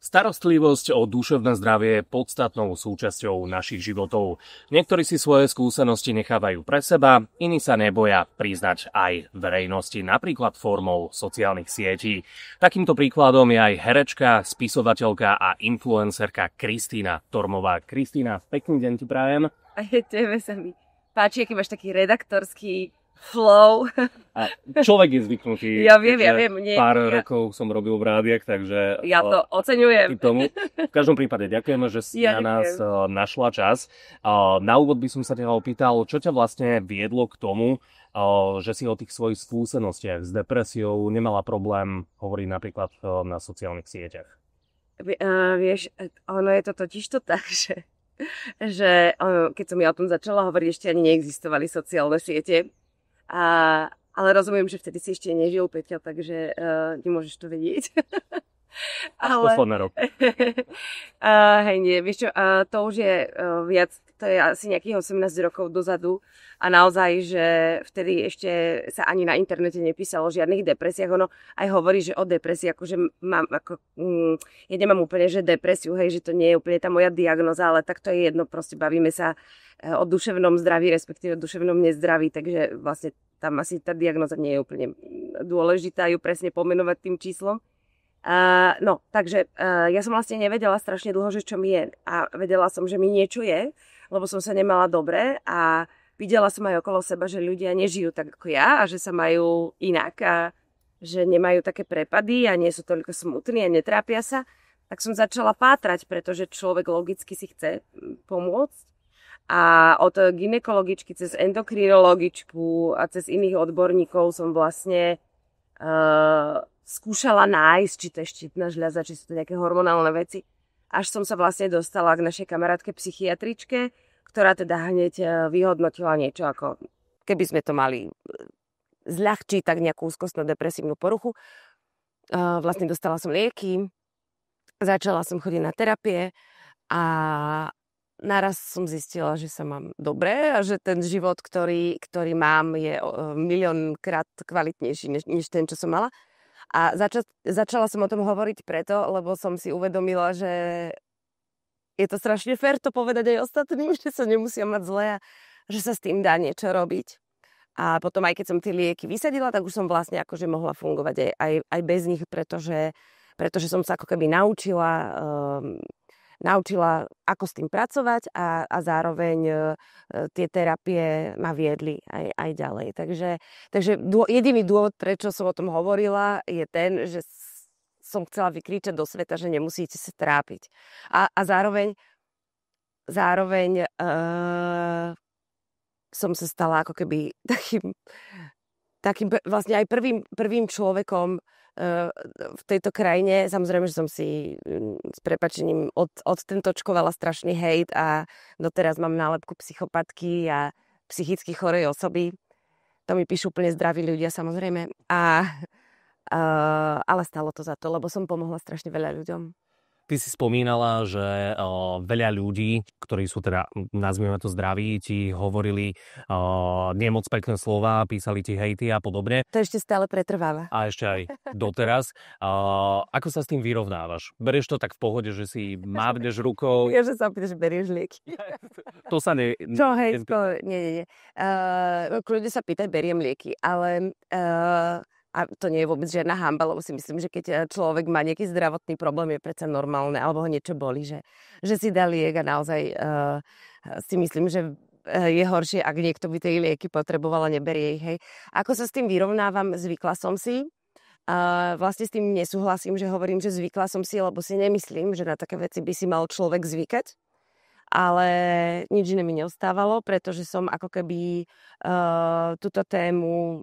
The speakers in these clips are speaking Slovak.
Starostlivosť o duševné zdravie je podstatnou súčasťou našich životov. Niektorí si svoje skúsenosti nechávajú pre seba, iní sa neboja priznať aj verejnosti, napríklad formou sociálnych sietí. Takýmto príkladom je aj herečka, spisovateľka a influencerka Kristína Tormová. Kristína, pekný deň ti prajem. Aj tebe sa mi páči, aký máš taký redaktorský flow. A človek je zvyknutý. Ja viem. Pár rokov som robil v rádiách, takže... Ja to oceňujem. Tomu. V každom prípade ďakujeme, že si na nás našla čas. Na úvod by som sa ťa opýtal, čo ťa vlastne viedlo k tomu, že si o tých svojich skúsenostiach s depresiou nemala problém hovoriť napríklad na sociálnych sieťach. Vieš, ono je to totiž to tak, že keď som ja o tom začala hovoriť, ešte ani neexistovali sociálne siete. Ale rozumiem, že vtedy si ešte nežil, Peťa, takže nemôžeš to vedieť. Posledný rok. Hej, nie, vieš čo, to už je viac, to je asi nejakých 18 rokov dozadu a naozaj, že vtedy ešte sa ani na internete nepísalo o žiadnych depresiách. Ono aj hovorí, že o depresii, akože mám, ja nemám úplne, že depresiu, hej, že to nie je úplne tá moja diagnoza, ale tak to je jedno, proste bavíme sa o duševnom zdraví, respektíve o duševnom nezdraví, takže vlastne tam asi tá diagnoza nie je úplne dôležitá ju presne pomenovať tým číslom. Takže ja som vlastne nevedela strašne dlho, že čo mi je. A vedela som, že mi niečo je, lebo som sa nemala dobre a videla som aj okolo seba, že ľudia nežijú tak ako ja a že sa majú inak a že nemajú také prepady a nie sú toľko smutní a netrápia sa. Tak som začala pátrať, pretože človek logicky si chce pomôcť. A od gynekologičky cez endokrinologičku a cez iných odborníkov som vlastne skúšala nájsť, či to je štítna žľaza, či sú to nejaké hormonálne veci. Až som sa vlastne dostala k našej kamarátke psychiatričke, ktorá teda hneď vyhodnotila niečo ako, keby sme to mali zľahčiť, tak nejakú úzkostno-depresívnu poruchu. Vlastne dostala som lieky, začala som chodiť na terapie a naraz som zistila, že sa mám dobre a že ten život, ktorý mám, je miliónkrát kvalitnejší než ten, čo som mala. A začala som o tom hovoriť preto, lebo som si uvedomila, že je to strašne fér to povedať aj ostatným, že sa nemusia mať zle a že sa s tým dá niečo robiť. A potom aj keď som tie lieky vysadila, tak už som vlastne akože mohla fungovať aj bez nich, pretože som sa ako keby naučila, ako s tým pracovať a zároveň tie terapie ma viedli aj ďalej. Takže jediný dôvod, prečo som o tom hovorila, je ten, že som chcela vykričať do sveta, že nemusíte sa trápiť. A zároveň som sa stala ako keby takým vlastne aj prvým človekom v tejto krajine. Samozrejme, že som si s prepáčením odtentočkovala strašný hejt a doteraz mám nálepku psychopatky a psychicky chorej osoby. To mi píšu úplne zdraví ľudia, samozrejme. Ale stalo to za to, lebo som pomohla strašne veľa ľuďom. Ty si spomínala, že veľa ľudí, ktorí sú teda, nazvime to zdraví, ti hovorili nemoc pekné slova, písali ti hejty a podobne. To ešte stále pretrváva. A ešte aj doteraz. Ako sa s tým vyrovnávaš? Berieš to tak v pohode, že si mávneš rukou? Ja, že sa opýtaš, že berieš lieky. To sa Čo, hej, nie. Kľudne sa pýtať, beriem lieky, ale... A to nie je vôbec žiadna hanba, lebo si myslím, že keď človek má nejaký zdravotný problém, je predsa normálne, alebo ho niečo bolí, že si dá liek a naozaj si myslím, že je horšie, ak niekto by tie lieky potreboval a neberie ich. Hej. Ako sa s tým vyrovnávam, zvykla som si. Vlastne s tým nesúhlasím, že hovorím, že zvykla som si, lebo si nemyslím, že na také veci by si mal človek zvykať. Ale nič iné mi neostávalo, pretože som ako keby túto tému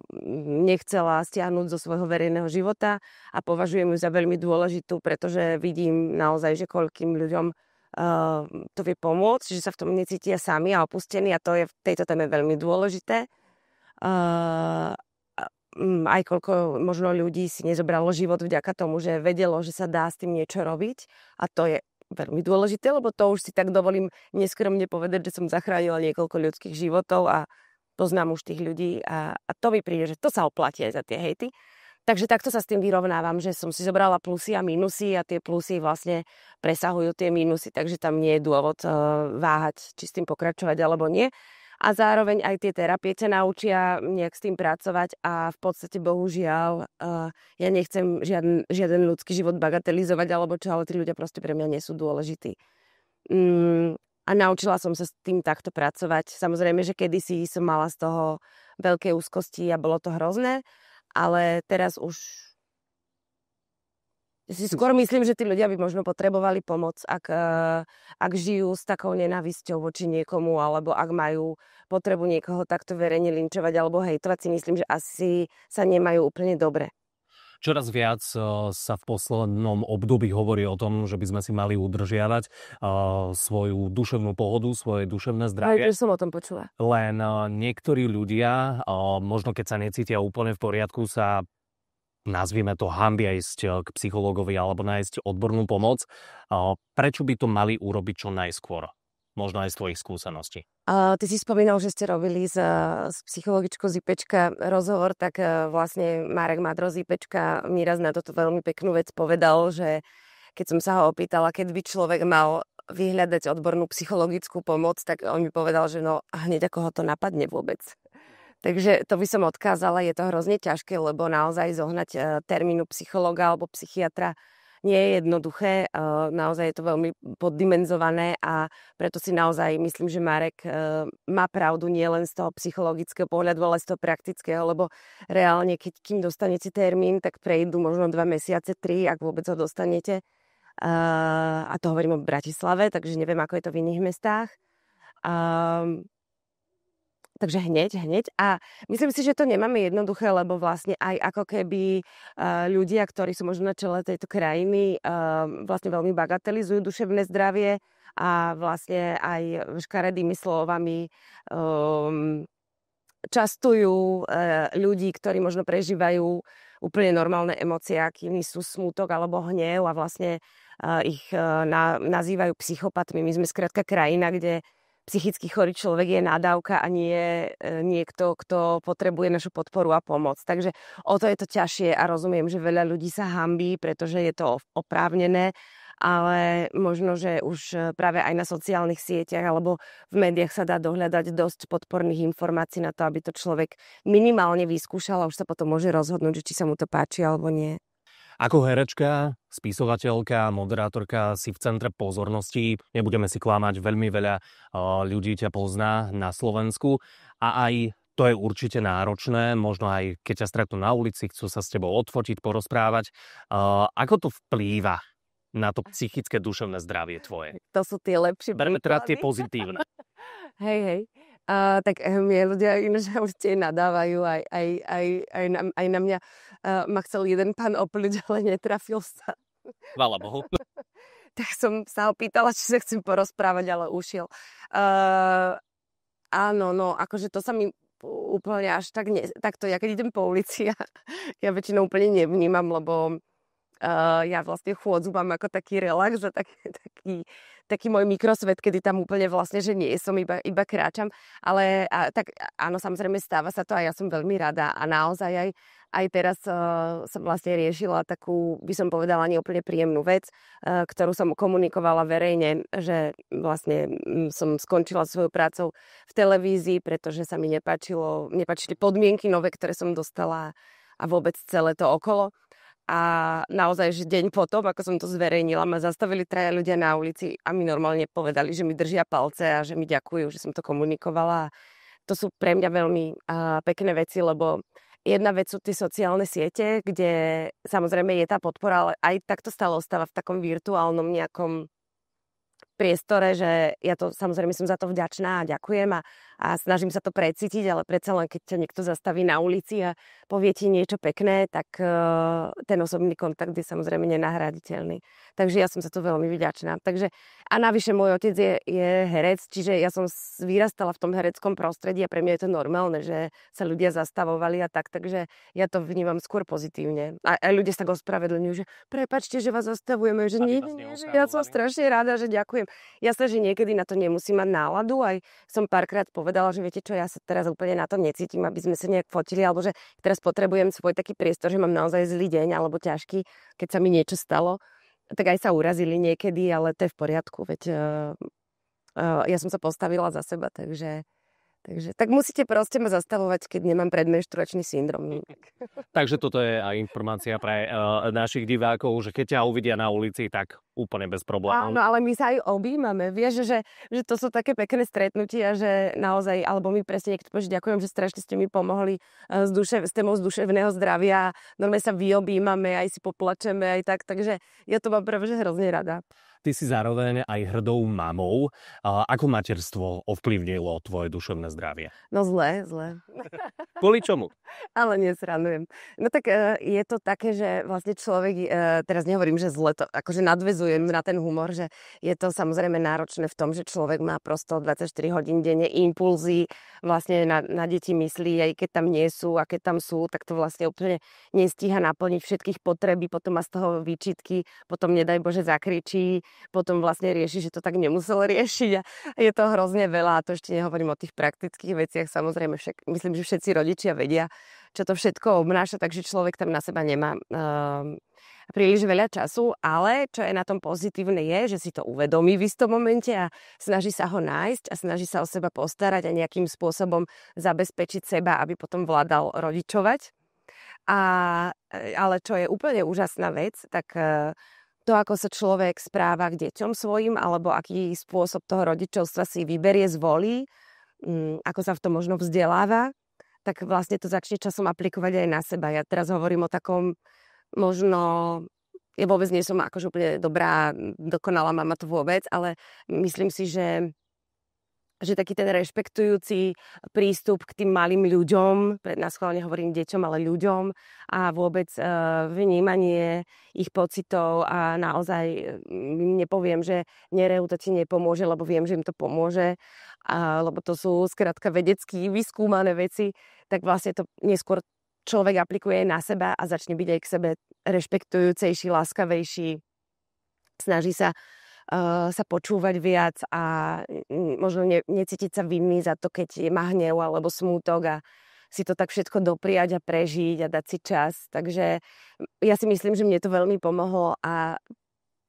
nechcela stiahnuť zo svojho verejného života a považujem ju za veľmi dôležitú, pretože vidím naozaj, že koľkým ľuďom to vie pomôcť, že sa v tom necítia sami a opustení a to je v tejto téme veľmi dôležité. Aj koľko možno ľudí si nezobralo život vďaka tomu, že vedelo, že sa dá s tým niečo robiť a to je veľmi dôležité, lebo to už si tak dovolím neskromne povedať, že som zachránila niekoľko ľudských životov a poznám už tých ľudí a to mi príde, že to sa oplatí aj za tie hejty. Takže takto sa s tým vyrovnávam, že som si zobrala plusy a minusy a tie plusy vlastne presahujú tie minusy, takže tam nie je dôvod váhať, či s tým pokračovať alebo nie. A zároveň aj tie terapie ťa naučia nejak s tým pracovať a v podstate bohužiaľ ja nechcem žiaden ľudský život bagatelizovať alebo čo, ale tí ľudia proste pre mňa nie sú dôležití. A naučila som sa s tým takto pracovať. Samozrejme, že kedysi som mala z toho veľké úzkosti a bolo to hrozné, ale teraz už si skôr myslím, že tí ľudia by možno potrebovali pomoc, ak žijú s takou nenávisťou voči niekomu, alebo ak majú potrebu niekoho takto verejne linčovať alebo hejtovať, si myslím, že asi sa nemajú úplne dobre. Čoraz viac sa v poslednom období hovorí o tom, že by sme si mali udržiavať svoju duševnú pohodu, svoje duševné zdravie. Aj, že som o tom počula. Len niektorí ľudia, možno keď sa necítia úplne v poriadku, sa nazvime to hanbia ísť k psychológovi alebo nájsť odbornú pomoc. Prečo by to mali urobiť čo najskôr? Možno aj z tvojich skúseností. Ty si spomínal, že ste robili s psychologičkou Zipečka rozhovor, tak vlastne Marek Madro Zipečka mi raz na toto veľmi peknú vec povedal, že keď som sa ho opýtala, keď by človek mal vyhľadať odbornú psychologickú pomoc, tak on mi povedal, že no hneď ako ho to napadne vôbec. Takže to by som odkázala, je to hrozne ťažké, lebo naozaj zohnať termínu psychologa alebo psychiatra nie je jednoduché, naozaj je to veľmi poddimenzované a preto si naozaj myslím, že Marek má pravdu nie len z toho psychologického pohľadu, ale z toho praktického, lebo reálne, kým dostanete termín, tak prejdú možno 2 mesiace, 3, ak vôbec ho dostanete. A to hovorím o Bratislave, takže neviem, ako je to v iných mestách. Takže hneď. A myslím si, že to nemáme jednoduché, lebo vlastne aj ako keby ľudia, ktorí sú možno na čele tejto krajiny, vlastne veľmi bagatelizujú duševné zdravie a vlastne aj škaredými slovami častujú ľudí, ktorí možno prežívajú úplne normálne emócie, akými sú smútok alebo hnev a vlastne ich nazývajú psychopatmi. My sme skrátka krajina, kde psychicky chorý človek je nadávka a nie niekto, kto potrebuje našu podporu a pomoc. Takže o to je to ťažšie a rozumiem, že veľa ľudí sa hanbí, pretože je to oprávnené, ale možno, že už práve aj na sociálnych sieťach alebo v médiách sa dá dohľadať dosť podporných informácií na to, aby to človek minimálne vyskúšal a už sa potom môže rozhodnúť, či sa mu to páči alebo nie. Ako herečka, spisovateľka, moderátorka si v centre pozornosti. Nebudeme si klamať, veľmi veľa ľudí ťa pozná na Slovensku a aj to je určite náročné, možno aj keď ťa stretnú na ulici, chcú sa s tebou odfotiť, porozprávať. Ako to vplýva na to psychické duševné zdravie tvoje? To sú tie lepšie. Berme teda tie pozitívne. Hej. Tak mne ľudia ináč určite nadávajú, aj na mňa ma chcel jeden pán opľuť, ale netrafil sa. Chvála Bohu. Tak som sa opýtala, či sa chcem porozprávať, ale ušiel. Áno, no, akože to sa mi úplne až tak takto, ja keď idem po ulici, ja väčšinou úplne nevnímam, lebo ja vlastne chôdzu mám ako taký relax a taký môj mikrosvet, kedy tam úplne vlastne, že nie som, iba kráčam. Ale tak áno, samozrejme stáva sa to a ja som veľmi rada. A naozaj aj teraz som vlastne riešila takú, by som povedala, neúplne príjemnú vec, ktorú som komunikovala verejne, že vlastne som skončila svojou prácou v televízii, pretože sa mi nepáčili podmienky nové, ktoré som dostala a vôbec celé to okolo. A naozaj, že deň potom, ako som to zverejnila, ma zastavili 3 ľudia na ulici a mi normálne povedali, že mi držia palce a že mi ďakujú, že som to komunikovala. To sú pre mňa veľmi pekné veci, lebo jedna vec sú tie sociálne siete, kde samozrejme je tá podpora, ale aj tak to stále ostáva v takom virtuálnom nejakom priestore, že ja to samozrejme som za to vďačná a ďakujem a snažím sa to precítiť, ale predsa len keď ťa niekto zastaví na ulici a povie ti niečo pekné, tak ten osobný kontakt je samozrejme nenahraditeľný. Takže ja som za to veľmi vďačná. Takže a navyše môj otec je herec, čiže ja som vyrastala v tom hereckom prostredí a pre mňa je to normálne, že sa ľudia zastavovali a tak, takže ja to vnímam skôr pozitívne. A ľudia sa ospravedlňujú, že prepáčte, že vás zastavujeme, že nie, že ja som strašne rada, že ďakujem. Jasné, že niekedy na to nemusím mať náladu, aj som párkrát povedala, povedala, že viete čo, ja sa teraz úplne na to necítim, aby sme sa nejak fotili, alebo že teraz potrebujem svoj taký priestor, že mám naozaj zlý deň alebo ťažký, keď sa mi niečo stalo. Tak aj sa urazili niekedy, ale to je v poriadku, veď ja som sa postavila za seba, takže tak musíte proste ma zastavovať, keď nemám predmenštruačný syndrom. Takže toto je aj informácia pre našich divákov, že keď ťa uvidia na ulici, tak úplne bez problémov. Áno, ale my sa aj objímame. Vieš, že to sú také pekné stretnutia, že naozaj, alebo mi presne niekto povie, že ďakujem, že strašne ste mi pomohli s témou z duševného zdravia. Normálne sa vyobjímame, aj si poplačeme, aj tak. Takže ja to mám práve že hrozne rada. Ty si zároveň aj hrdou mamou. Ako materstvo ovplyvnilo tvoje duševné zdravie? No zle. Kvôli čomu? Ale nesranujem. No tak je to také, že vlastne človek, teraz nehovorím, že zle, to akože nadväzujem na ten humor, že je to samozrejme náročné v tom, že človek má prosto 24 hodín denne impulzy, vlastne na deti myslí, aj keď tam nie sú a keď tam sú, tak to vlastne úplne nestíha naplniť všetkých potreby, potom má z toho výčitky, potom nedaj Bože zakričí, potom vlastne rieši, že to tak nemusel riešiť a je to hrozne veľa a to ešte nehovorím o tých praktických veciach, samozrejme myslím, že všetci rodičia vedia, čo to všetko obnáša, takže človek tam na seba nemá príliš veľa času, ale čo je na tom pozitívne je, že si to uvedomí v istom momente a snaží sa ho nájsť a snaží sa o seba postarať a nejakým spôsobom zabezpečiť seba, aby potom vládal rodičovať. Ale čo je úplne úžasná vec, tak to, ako sa človek správa k deťom svojim, alebo aký spôsob toho rodičovstva si vyberie, zvolí, ako sa v tom možno vzdeláva, tak vlastne to začne časom aplikovať aj na seba. Ja teraz hovorím o takom možno... Ja vôbec nie som akože úplne dobrá, dokonalá mama to vôbec, ale myslím si, že taký ten rešpektujúci prístup k tým malým ľuďom, na schválne hovorím deťom, ale ľuďom a vôbec vnímanie ich pocitov a naozaj nepoviem, že nereu to ti nepomôže, lebo viem, že im to pomôže, lebo to sú skrátka vedecky vyskúmané veci, tak vlastne to neskôr človek aplikuje na seba a začne byť aj k sebe rešpektujúcejší, láskavejší, snaží sa počúvať viac a možno necítiť sa vinný za to, keď má hnev alebo smútok a si to tak všetko dopriať a prežiť a dať si čas. Takže ja si myslím, že mne to veľmi pomohlo a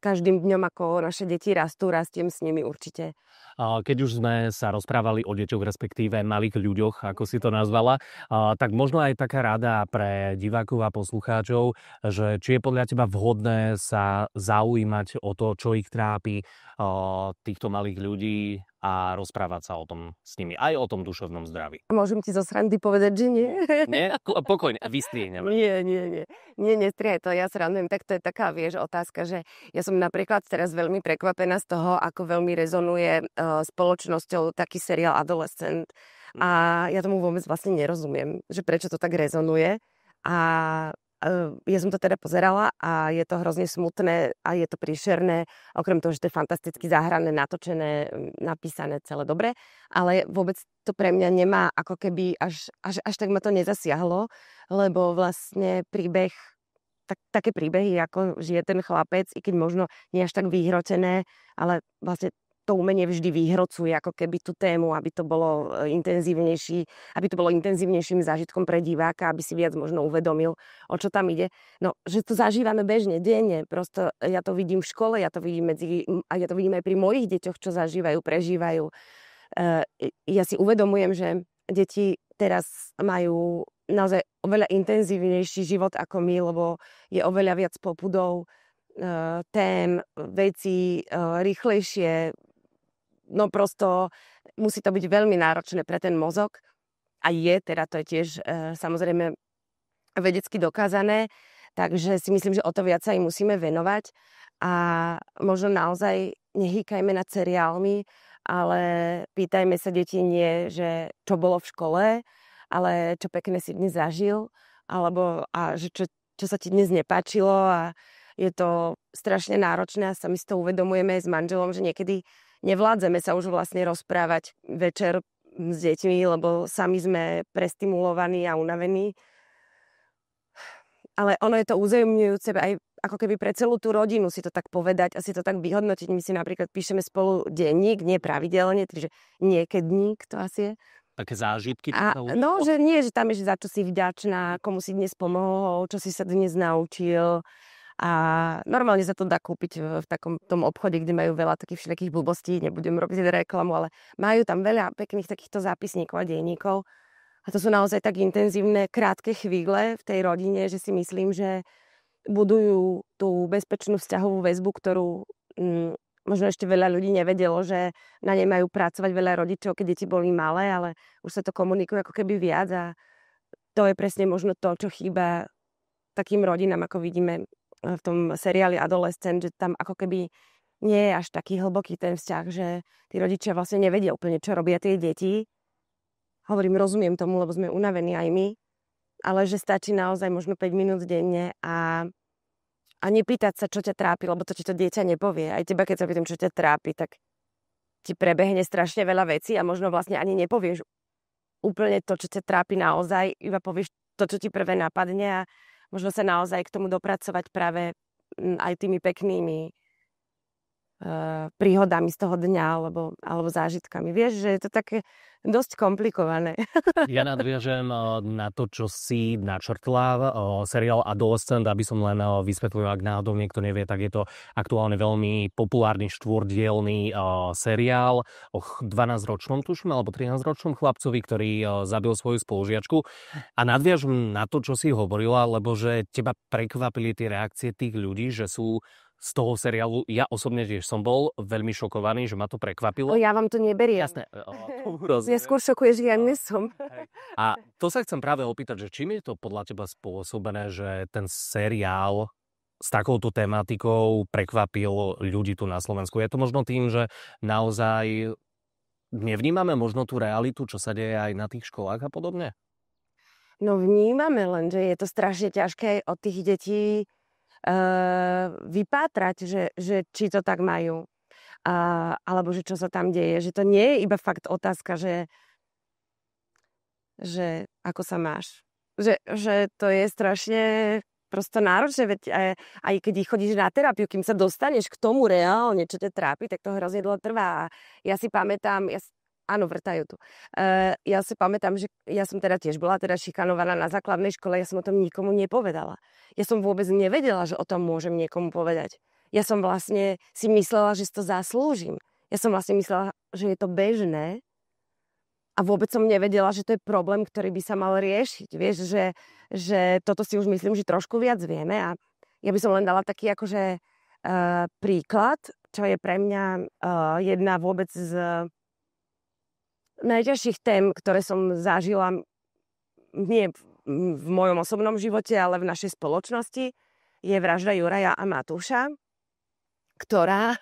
každým dňom, ako naše deti rastiem s nimi určite. Keď už sme sa rozprávali o deťoch, respektíve malých ľuďoch, ako si to nazvala, tak možno aj taká rada pre divákov a poslucháčov, že či je podľa teba vhodné sa zaujímať o to, čo ich trápi, týchto malých ľudí a rozprávať sa o tom s nimi, aj o tom duševnom zdraví. Môžem ti zo srandy povedať, že nie? Nie? Pokojne, vystrihneme. Nie, nestrihaj to, ja srandujem. Tak to je taká, otázka, že ja som napríklad teraz veľmi prekvapená z toho, ako veľmi rezonuje spoločnosťou taký seriál Adolescent. A ja tomu vôbec vlastne nerozumiem, že prečo to tak rezonuje. A ja som to teda pozerala a je to hrozne smutné a je to príšerné, okrem toho, že to je fantasticky zahrané, natočené, napísané celé dobre, ale vôbec to pre mňa nemá ako keby až tak ma to nezasiahlo, lebo vlastne príbeh, také príbehy, ako žije ten chlapec, i keď možno nie až tak vyhrotené, ale vlastne to umenie vždy vyhrocuje ako keby tú tému, aby to bolo intenzívnejším zážitkom pre diváka, aby si viac možno uvedomil, o čo tam ide. No, že to zažívame bežne, denne. Prosto ja to vidím v škole, ja to vidím aj pri mojich deťoch, čo zažívajú, prežívajú. Ja si uvedomujem, že deti teraz majú naozaj oveľa intenzívnejší život ako my, lebo je oveľa viac popudov, tém, vecí, rýchlejšie. No prosto musí to byť veľmi náročné pre ten mozog a to je tiež samozrejme vedecky dokázané, takže si myslím, že o to viac sa im musíme venovať a možno naozaj nehýkajme nad seriálmi, ale pýtajme sa detí nie, že čo bolo v škole, ale čo pekné si dnes zažil, alebo že čo sa ti dnes nepáčilo a je to strašne náročné a sami si to uvedomujeme aj s manželom, že niekedy nevládzeme sa už vlastne rozprávať večer s deťmi, lebo sami sme prestimulovaní a unavení. Ale ono je to uzajomňujúce ako keby pre celú tú rodinu si to tak povedať a si to tak vyhodnotiť. My si napríklad píšeme spolu denník, nie pravidelne, takže niekedník to asi je. Také zážitky? No, že nie, že tam je, že za čo si vďačná, komu si dnes pomohol, čo si sa dnes naučil. A normálne sa to dá kúpiť v takom tom obchode, kde majú veľa takých všelijakých blbostí, nebudem robiť reklamu, ale majú tam veľa pekných takýchto zápisníkov a denníkov. A to sú naozaj tak intenzívne, krátke chvíle v tej rodine, že si myslím, že budujú tú bezpečnú vzťahovú väzbu, ktorú možno ešte veľa ľudí nevedelo, že na nej majú pracovať veľa rodičov, keď deti boli malé, ale už sa to komunikuje ako keby viac a to je presne možno to, čo chýba takým rodinám, ako vidíme v tom seriáli Adolescent, že tam ako keby nie je až taký hlboký ten vzťah, že tí rodičia vlastne nevedia úplne, čo robia tie deti. Hovorím, rozumiem tomu, lebo sme unavení aj my, ale že stačí naozaj možno 5 minút denne a nepýtať sa, čo ťa trápi, lebo to ti to dieťa nepovie. Aj teba, keď sa pýtam, čo ťa trápi, tak ti prebehne strašne veľa vecí a možno vlastne ani nepovieš úplne to, čo ťa trápi naozaj, iba povieš to, čo ti prvé napadne a možno sa naozaj k tomu dopracovať práve aj tými peknými príhodami z toho dňa alebo zážitkami. Vieš, že je to také dosť komplikované. Ja nadviažem na to, čo si načrtla seriál Adolescent, aby som len vysvetlil, ak náhodou niekto nevie, tak je to aktuálne veľmi populárny štvordielny seriál o 12-ročnom, tuším, alebo 13-ročnom chlapcovi, ktorý zabil svoju spolužiačku. A nadviažem na to, čo si hovorila, lebo že teba prekvapili tie reakcie tých ľudí, že sú z toho seriálu, ja osobne tiež som bol veľmi šokovaný, že ma to prekvapilo. Ja vám to neberiem. Jasné. Ja skôr šokuješ, že ja nesom. A to sa chcem práve opýtať, že čím je to podľa teba spôsobené, že ten seriál s takouto tematikou prekvapil ľudí tu na Slovensku? Je to možno tým, že naozaj nevnímame možno tú realitu, čo sa deje aj na tých školách a podobne? No vnímame, lenže je to strašne ťažké od tých detí vypátrať, že či to tak majú. Alebo že čo sa tam deje. Že to nie je iba fakt otázka, že ako sa máš. Že to je strašne prosto náročné, veď aj keď chodíš na terapiu, kým sa dostaneš k tomu reálne, čo ťa trápi, tak to hrozne dlho trvá. Ja si pamätám, áno, vrtajú tu. Ja si pamätám, že ja som teda tiež bola šikanovaná na základnej škole, ja som o tom nikomu nepovedala. Ja som vôbec nevedela, že o tom môžem niekomu povedať. Ja som vlastne si myslela, že si to zaslúžim. Ja som vlastne myslela, že je to bežné a vôbec som nevedela, že to je problém, ktorý by sa mal riešiť. Vieš, že toto si už myslím, že trošku viac vieme a ja by som len dala taký akože príklad, čo je pre mňa jedna vôbec z najťažších tém, ktoré som zažila nie v mojom osobnom živote, ale v našej spoločnosti, je vražda Juraja a Matúša, ktorá,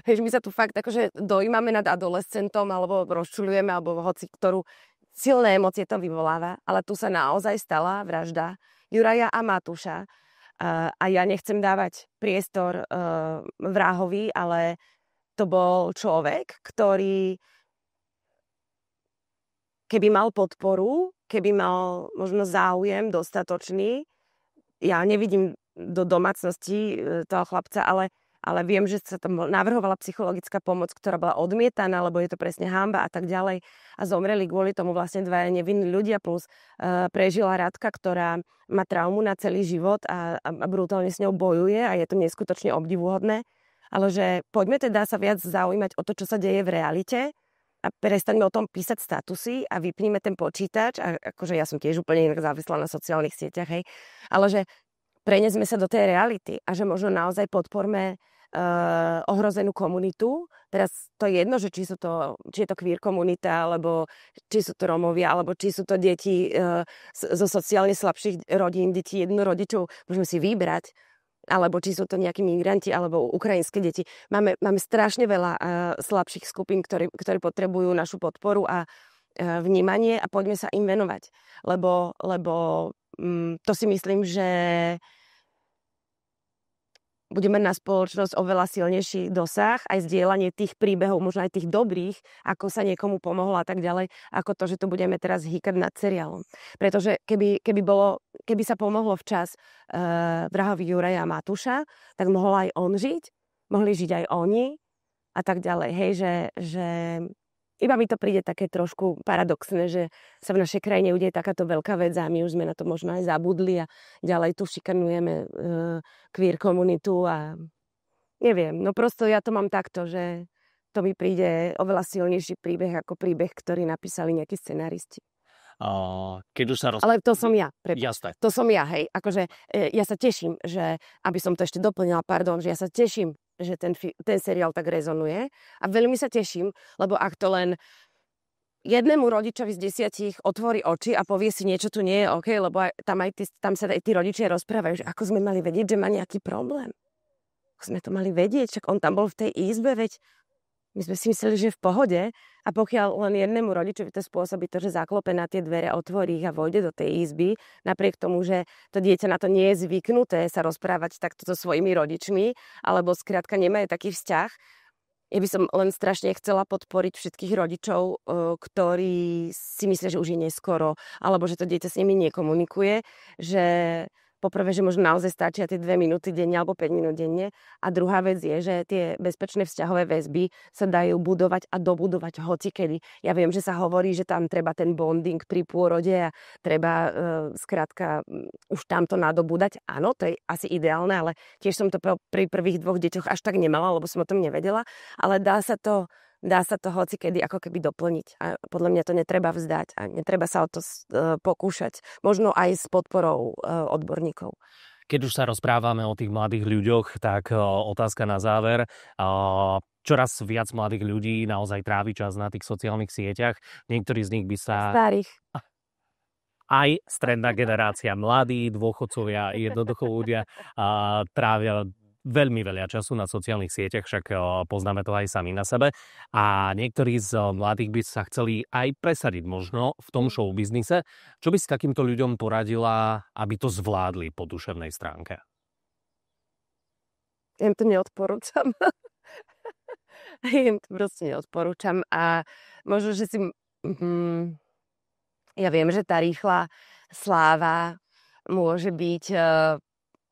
vieš, my sa tu fakt akože dojímame nad adolescentom, alebo rozčuľujeme, alebo hoci ktorú silné emócie to vyvoláva, ale tu sa naozaj stala vražda Juraja a Matúša. A ja nechcem dávať priestor vrahovi, ale to bol človek, ktorý keby mal podporu, keby mal možno záujem dostatočný, ja nevidím do domácnosti toho chlapca, ale viem, že sa tam navrhovala psychologická pomoc, ktorá bola odmietaná, lebo je to presne hanba a tak ďalej. A zomreli kvôli tomu vlastne dvaja nevinní ľudia, plus prežila Radka, ktorá má traumu na celý život a brutálne s ňou bojuje a je to neskutočne obdivuhodné. Ale že poďme teda sa viac zaujímať o to, čo sa deje v realite, a prestaňme o tom písať statusy a vypníme ten počítač. A akože ja som tiež úplne inak závislá na sociálnych sieťach, hej. Ale že prenesme sa do tej reality a že možno naozaj podporme ohrozenú komunitu. Teraz to je jedno, že či je to queer komunita, alebo či sú to Rómovia, alebo či sú to deti zo sociálne slabších rodín, deti jednorodičov. Môžeme si vybrať. Alebo či sú to nejakí migranti, alebo ukrajinské deti. Máme strašne veľa slabších skupín, ktorí potrebujú našu podporu a vnímanie a poďme sa im venovať. Lebo to si myslím, že bude mať na spoločnosť oveľa silnejší dosah, aj zdieľanie tých príbehov, možno aj tých dobrých, ako sa niekomu pomohlo a tak ďalej, ako to, že tu budeme teraz hýkať nad seriálom. Pretože keby sa pomohlo včas vrahovi Juraja a Matúša, tak mohol aj on žiť, mohli žiť aj oni a tak ďalej. Hej, že iba mi to príde také trošku paradoxné, že sa v našej krajine udeje takáto veľká vec a my už sme na to možno aj zabudli a ďalej tu šikanujeme queer komunitu a neviem, no prosto ja to mám takto, že to mi príde oveľa silnejší príbeh ako príbeh, ktorý napísali nejakí scenáristi. Keď už sa Ale to som ja. Jasné. To som ja, hej. Akože ja sa teším, že, aby som to ešte doplnila, že ja sa teším, že ten seriál tak rezonuje a veľmi sa teším, lebo ak to len jednému rodičovi z 10 otvorí oči a povie si niečo tu nie je OK, lebo tam sa aj tí rodičia rozprávajú, že ako sme mali vedieť, že má nejaký problém. Ako sme to mali vedieť, však on tam bol v tej izbe, veď my sme si mysleli, že je v pohode a pokiaľ len jednému rodičovi to spôsobí to, že zaklope na tie dvere, otvorí ich a vojde do tej izby, napriek tomu, že to dieťa na to nie je zvyknuté sa rozprávať takto so svojimi rodičmi, alebo skrátka nemajú taký vzťah. Ja by som len strašne chcela podporiť všetkých rodičov, ktorí si myslia, že už je neskoro, alebo že to dieťa s nimi nekomunikuje, že poprvé, že možno naozaj stačia tie 2 minúty denne alebo 5 minút denne. A druhá vec je, že tie bezpečné vzťahové väzby sa dajú budovať a dobudovať hocikedy. Ja viem, že sa hovorí, že tam treba ten bonding pri pôrode a treba skrátka už tamto nadobúdať. Áno, to je asi ideálne, ale tiež som to pri prvých 2 deťoch až tak nemala, lebo som o tom nevedela. Ale dá sa to hocikedy ako keby doplniť. A podľa mňa to netreba vzdať a netreba sa o to pokúšať. Možno aj s podporou odborníkov. Keď už sa rozprávame o tých mladých ľuďoch, tak otázka na záver. Čoraz viac mladých ľudí naozaj trávi čas na tých sociálnych sieťach. Niektorí z nich by sa... Starých. Aj stredná generácia, mladí, dôchodcovia, jednoducho ľudia trávia veľmi veľa času na sociálnych sieťach, však poznáme to aj sami na sebe. A niektorí z mladých by sa chceli aj presadiť možno v tom show biznise. Čo by si takýmto ľuďom poradila, aby to zvládli po duševnej stránke? Ja im to neodporúčam. Ja im to proste neodporúčam. A možno, že si... Ja viem, že tá rýchla sláva môže byť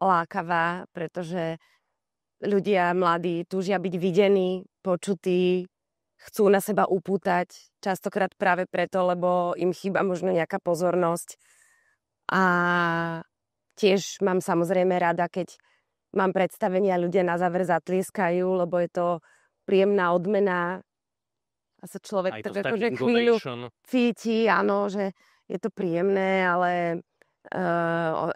lákavá, pretože ľudia mladí túžia byť videní, počutí, chcú na seba upútať, častokrát práve preto, lebo im chýba možno nejaká pozornosť. A tiež mám samozrejme rada, keď mám predstavenia, ľudia na záver zatlieskajú, lebo je to príjemná odmena a sa človek tak akože chvíľu cíti, áno, že je to príjemné, ale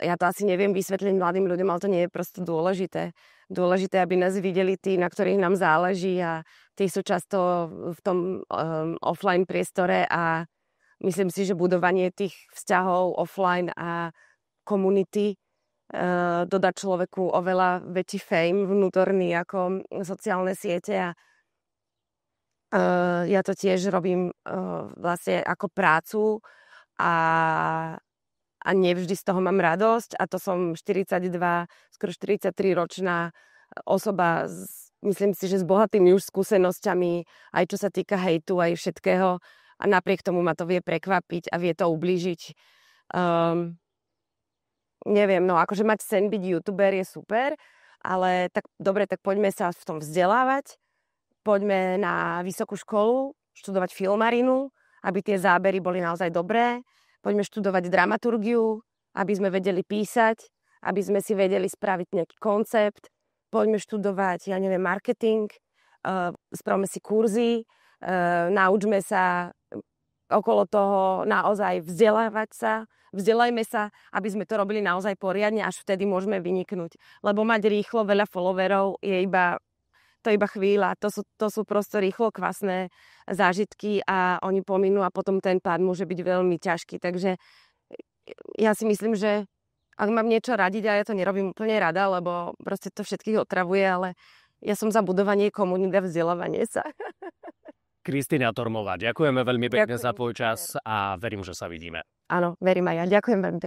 ja to asi neviem vysvetliť mladým ľuďom, ale to nie je prosto dôležité. Dôležité, aby nás videli tí, na ktorých nám záleží a tí sú často v tom offline priestore a myslím si, že budovanie tých vzťahov offline a komunity dodá človeku oveľa väčší fame vnútorný ako sociálne siete a ja to tiež robím vlastne ako prácu a nevždy z toho mám radosť a to som 42, skoro 43 ročná osoba, myslím si, že s bohatými už skúsenosťami, aj čo sa týka hejtu, aj všetkého a napriek tomu ma to vie prekvapiť a vie to ublížiť. Neviem, no akože mať sen byť youtuber je super, ale tak dobre, tak poďme sa v tom vzdelávať, poďme na vysokú školu, študovať filmarinu, aby tie zábery boli naozaj dobré. Poďme študovať dramaturgiu, aby sme vedeli písať, aby sme si vedeli spraviť nejaký koncept. Poďme študovať, ja neviem, marketing, spravme si kurzy, naučme sa okolo toho naozaj vzdelajme sa, aby sme to robili naozaj poriadne, až vtedy môžeme vyniknúť. Lebo mať rýchlo veľa followerov je iba chvíľa, to sú prosto rýchlo kvasné zážitky a oni pominú a potom ten pád môže byť veľmi ťažký. Takže ja si myslím, že ak mám niečo radiť, a ja to nerobím úplne rada, lebo proste to všetkých otravuje, ale ja som za budovanie komunity a vzdelávanie sa. Kristína Tormová, ďakujeme veľmi pekne za tvoj čas a verím, že sa vidíme. Áno, verím aj ja. Ďakujem veľmi.